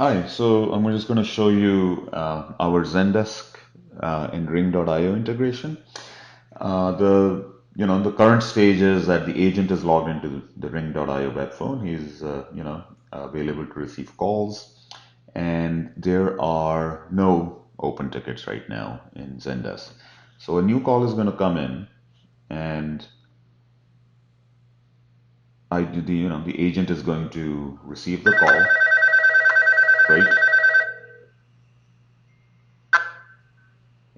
Hi, so I'm just going to show you our Zendesk and Ring.io integration. The current stage is that the agent is logged into the Ring.io web phone. He's available to receive calls, and there are no open tickets right now in Zendesk. So a new call is going to come in, and the agent is going to receive the call, right?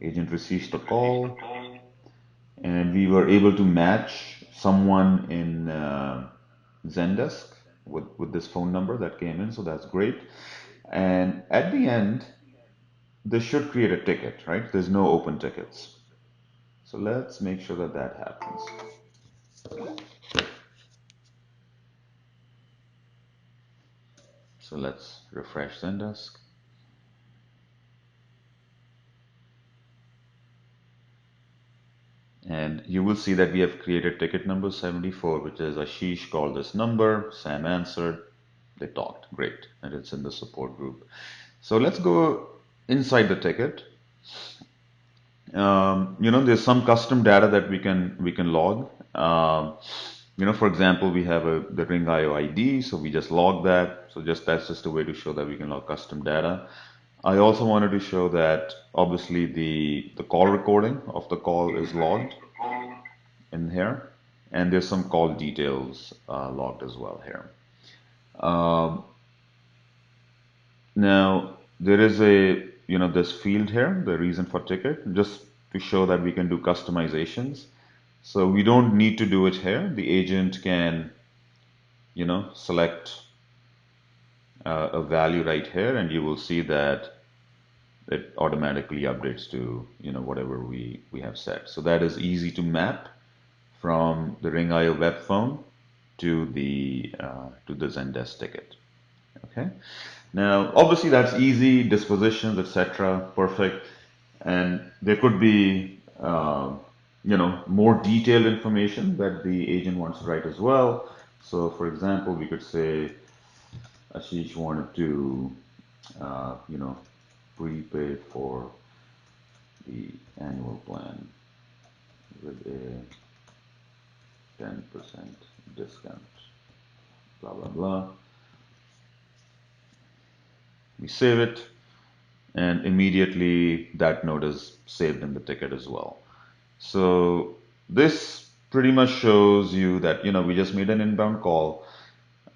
Agent receives the call, and we were able to match someone in Zendesk with this phone number that came in, so that's great. And at the end, this should create a ticket, right? There's no open tickets. So let's make sure that that happens. So let's refresh Zendesk. And you will see that we have created ticket number 74, which is Ashish called this number, Sam answered, they talked. Great. And it's in the support group. So let's go inside the ticket. There's some custom data that we can log. For example, we have the Ring.io ID, so we just log that. So that's just a way to show that we can log custom data. I also wanted to show that obviously the call recording of the call is logged in here, and there's some call details logged as well here. Um, Now, there is this field here, the reason for ticket, just to show that we can do customizations. So we don't need to do it here. The agent can, select a value right here, and you will see that it automatically updates to, whatever we have set. So that is easy to map from the Ring.io web phone to the Zendesk ticket. Okay. Now, obviously, that's easy, dispositions, etc. Perfect. And there could be, more detailed information that the agent wants to write as well. So, for example, we could say Ashish wanted to, uh, you know, prepay for the annual plan with a 10% discount. Blah blah blah. We save it, and immediately that note is saved in the ticket as well. So this pretty much shows you that, we just made an inbound call.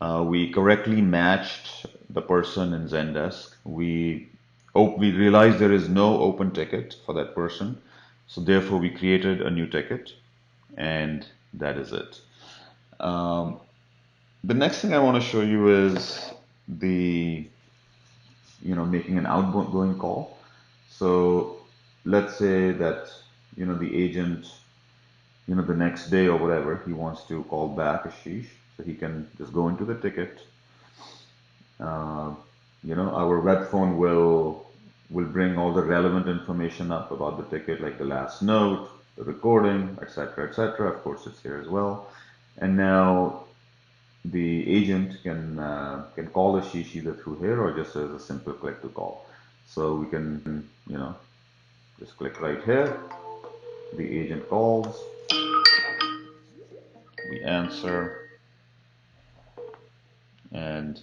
We correctly matched the person in Zendesk. We realized there is no open ticket for that person. So therefore we created a new ticket, and that is it. Um, the next thing I want to show you is the making an outgoing call. So let's say that the agent, the next day or whatever, he wants to call back Ashish, so he can just go into the ticket. uh, our web phone will bring all the relevant information up about the ticket, like the last note, the recording, etc., etc. Of course, it's here as well. And now the agent can call Ashish either through here or just as a simple click to call. So we can, just click right here. The agent calls, we answer, and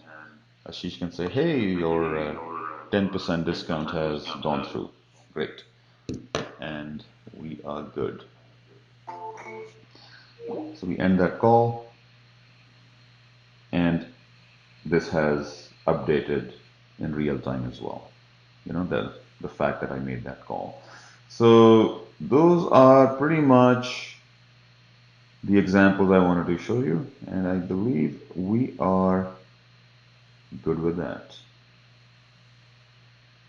Ashish can say, hey, your 10% discount has gone through. Great. And we are good. So we end that call, and this has updated in real time as well. The fact that I made that call. So those are pretty much the examples I wanted to show you, and I believe we are good with that.